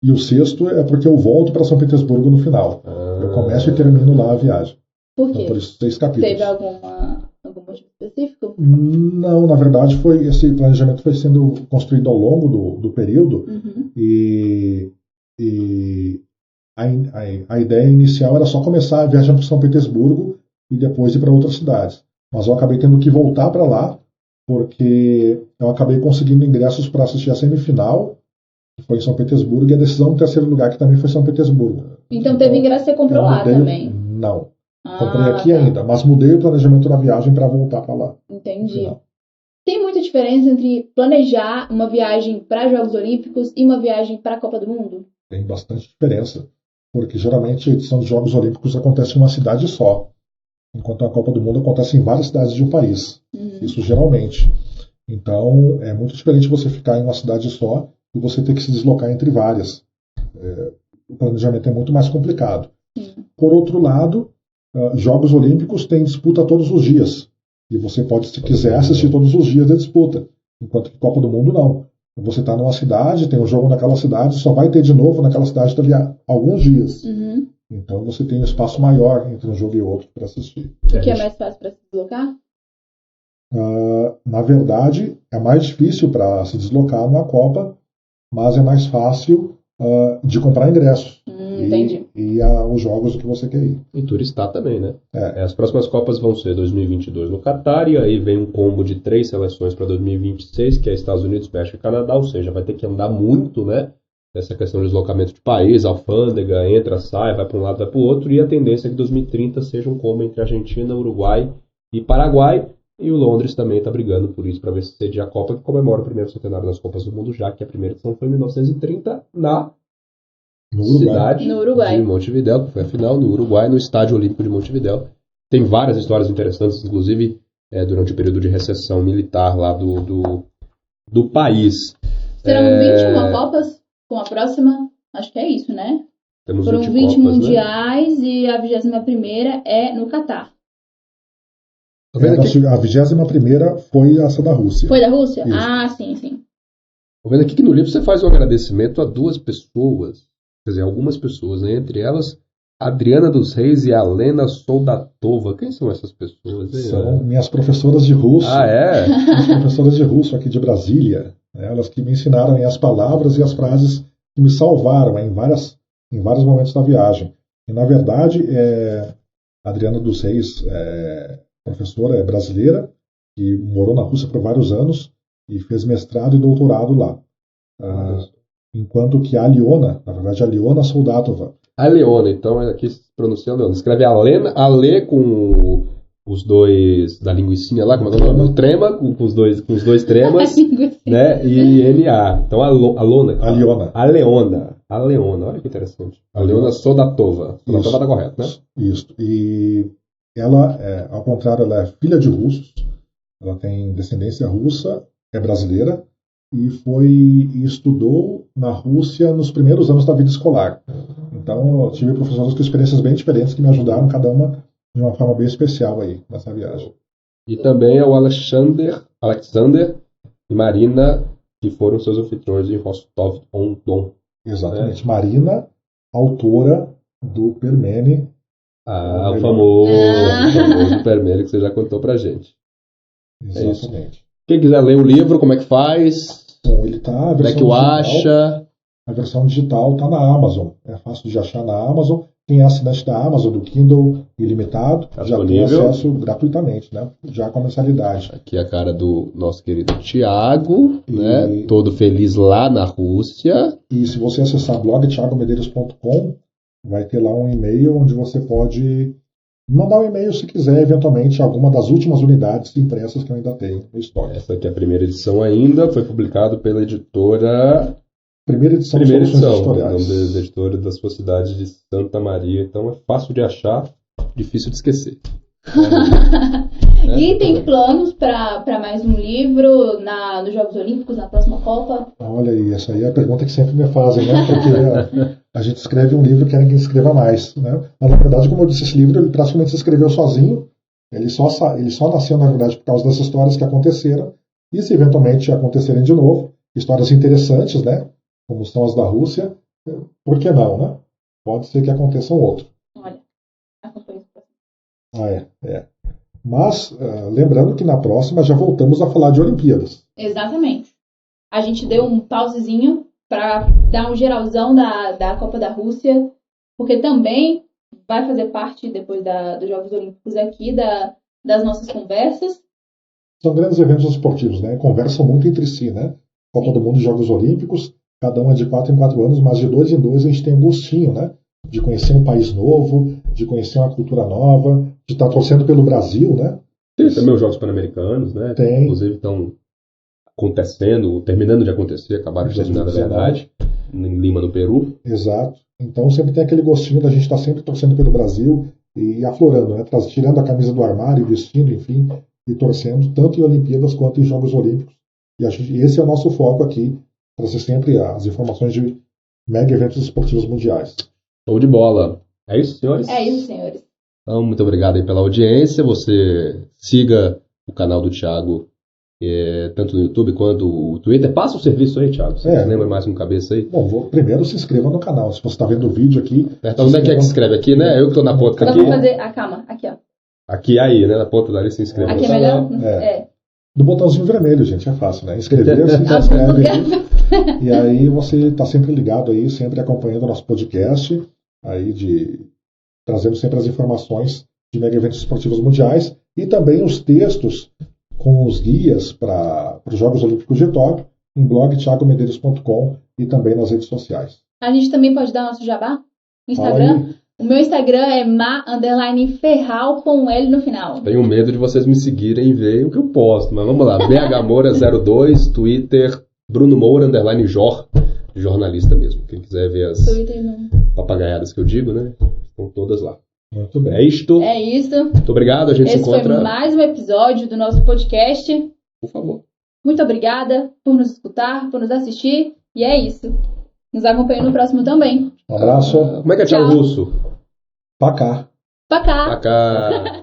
o 6º é porque eu volto para São Petersburgo no final. Eu começo e termino lá a viagem. Por quê? Então, por isso 6 capítulos. Teve algum motivo específico? Não, na verdade esse planejamento foi sendo construído ao longo do período, e a ideia inicial era só começar a viagem para São Petersburgo e depois ir para outras cidades. Mas eu acabei tendo que voltar para lá, porque eu acabei conseguindo ingressos para assistir a semifinal, que foi em São Petersburgo, e a decisão do terceiro lugar, que também foi São Petersburgo. Então teve ingresso que você comprou lá também? Não. Comprei aqui ainda, mas mudei o planejamento da viagem para voltar para lá. Entendi. Tem muita diferença entre planejar uma viagem para Jogos Olímpicos e uma viagem para a Copa do Mundo? Tem bastante diferença, porque geralmente a edição dos Jogos Olímpicos acontece em uma cidade só, enquanto a Copa do Mundo acontece em várias cidades de um país. Isso geralmente. Então é muito diferente você ficar em uma cidade só e você ter que se deslocar entre várias. O planejamento é muito mais complicado. Por outro lado, Jogos Olímpicos tem disputa todos os dias. E você pode, se quiser, assistir todos os dias da disputa. Enquanto que Copa do Mundo não. Você está numa cidade, tem um jogo naquela cidade, só vai ter de novo naquela cidade dali a alguns dias. Então você tem um espaço maior entre um jogo e outro para assistir. O que é mais fácil para se deslocar? Na verdade, é mais difícil para se deslocar numa Copa, mas é mais fácil de comprar ingressos. Entendi. E aos jogos que você quer ir. E turistar também, né? As próximas Copas vão ser 2022 no Catar, e aí vem um combo de 3 seleções para 2026, que é Estados Unidos, México e Canadá, ou seja, vai ter que andar muito, né? Essa questão de deslocamento de país, alfândega, entra, sai, vai para um lado, vai para o outro, e a tendência é que 2030 seja um combo entre Argentina, Uruguai e Paraguai, e o Londres também está brigando por isso, para ver se cedia a Copa, que comemora o primeiro centenário das Copas do Mundo, já que a primeira edição foi em 1930, no cidade de Montevidéu, que foi a final, no Uruguai, no Estádio Olímpico de Montevidéu. Tem várias histórias interessantes, inclusive durante o período de recessão militar lá do país. Serão 21 Copas com a próxima? Acho que é isso, né? Temos Foram 20 20 Copas, mundiais, né? E a 21ª é no Catar. A 21ª foi essa da Rússia. Foi da Rússia? Isso. Sim. Tô vendo aqui que no livro você faz um agradecimento a duas pessoas, quer dizer, algumas pessoas, né? Entre elas, Adriana dos Reis e Alena Soldatova. Quem são essas pessoas? São minhas professoras de russo. Ah, é? Minhas professoras de russo aqui de Brasília. Né? Elas que me ensinaram as palavras e as frases que me salvaram em vários momentos da viagem. E, na verdade, a Adriana dos Reis, professora, é brasileira, que morou na Rússia por vários anos e fez mestrado e doutorado lá. Enquanto que a Aliona, na verdade, a Aliona Soldatova. A Leona, então aqui se pronuncia Leona. Escreve Ale com os dois da linguicinha lá, como é que é o nome? O trema, com os dois tremas, né? E N-A. Então Alona. Aleona, olha que interessante. Aleona Soldatova. Soldatova tá correto, né? Isso. E ela, ao contrário, ela é filha de russos. Ela tem descendência russa, é brasileira. E estudou na Rússia nos primeiros anos da vida escolar. Então, eu tive professores com experiências bem diferentes que me ajudaram, cada uma de uma forma bem especial aí nessa viagem. E também é o Alexander e Marina, que foram seus anfitriões em Rostov-on-Don. Exatamente. Marina, autora do Permene. O famoso Permene que você já contou pra gente. Exatamente. Quem quiser ler o livro, como é que faz? Bom, ele tá, como é que o acha? A versão digital está na Amazon. É fácil de achar na Amazon. Quem é assinante da Amazon, do Kindle Ilimitado, já tem acesso gratuitamente, né? Já com a mensalidade. Aqui a cara do nosso querido Thiago, né? Todo feliz lá na Rússia. E se você acessar blogthiagomedeiros.com, vai ter lá um e-mail onde você pode mandar um e-mail se quiser, eventualmente, alguma das últimas unidades impressas que eu ainda tenho no estoque. Essa aqui é a primeira edição ainda, foi publicado pela editora... Primeira edição, da editora da sua cidade de Santa Maria. Então é fácil de achar, difícil de esquecer. E tem planos para mais um livro nos Jogos Olímpicos, na próxima Copa? Olha aí, essa aí é a pergunta que sempre me fazem, né? Porque a gente escreve um livro e querem que escreva mais, né? Mas na verdade, como eu disse, esse livro ele praticamente se escreveu sozinho. Ele só nasceu, na verdade, por causa das histórias que aconteceram. E se eventualmente acontecerem de novo, histórias interessantes, né? Como são as da Rússia, por que não, né? Pode ser que aconteça um outro. Olha, acompanho. Mas, lembrando que na próxima já voltamos a falar de Olimpíadas. Exatamente. A gente deu um pausezinho para dar um geralzão da Copa da Rússia, porque também vai fazer parte, depois dos Jogos Olímpicos aqui, das nossas conversas. São grandes eventos esportivos, né? Conversam muito entre si, né? Copa do Mundo e Jogos Olímpicos. Cada um é de 4 em 4 anos, mas de 2 em 2 a gente tem um gostinho, né? De conhecer um país novo, de conhecer uma cultura nova, de estar torcendo pelo Brasil, né? Tem também os Jogos Pan-Americanos, né? Tem. Inclusive estão acontecendo, terminando de acontecer, acabaram de terminar, na verdade, em Lima, no Peru. Exato. Então sempre tem aquele gostinho da gente estar sempre torcendo pelo Brasil e aflorando, né? Tirando a camisa do armário, vestindo, enfim, e torcendo, tanto em Olimpíadas quanto em Jogos Olímpicos. E esse é o nosso foco aqui, trazer sempre as informações de mega eventos esportivos mundiais. Show de bola. É isso, senhores? É isso, senhores. Então, muito obrigado aí pela audiência. Você siga o canal do Thiago, tanto no YouTube quanto no Twitter. Passa o serviço aí, Thiago. Você lembra mais com cabeça aí? Bom, primeiro se inscreva no canal. Se você está vendo o vídeo aqui... Então, onde é que se inscreve? Aqui, né? Eu que estou na ponta aqui. Vamos fazer a cama. Aqui, ó. Aqui aí, né? Na ponta dali se inscreve. Aqui é melhor? Do botãozinho vermelho, gente. É fácil, né? Inscrever-se, se inscreve aí. E aí você está sempre ligado aí, sempre acompanhando o nosso podcast, aí trazendo sempre as informações de mega eventos esportivos mundiais e também os textos com os guias para os Jogos Olímpicos de Tóquio em blog thiagomedeiros.com e também nas redes sociais. A gente também pode dar nosso jabá? Instagram? O meu Instagram é ma_ferral com um L no final. Tenho medo de vocês me seguirem e verem o que eu posto, mas vamos lá. BHMoura02, Twitter, Bruno Moura, _Jor, jornalista mesmo. Quem quiser ver as papagaiadas que eu digo, né? Estão todas lá. Muito bem. É isto. É isso. Muito obrigado, a gente se encontra... Esse foi mais um episódio do nosso podcast. Por favor. Muito obrigada por nos escutar, por nos assistir. E é isso. Nos acompanhe no próximo também. Um abraço. Como é que é tchau russo? Пока. Пока. Пока.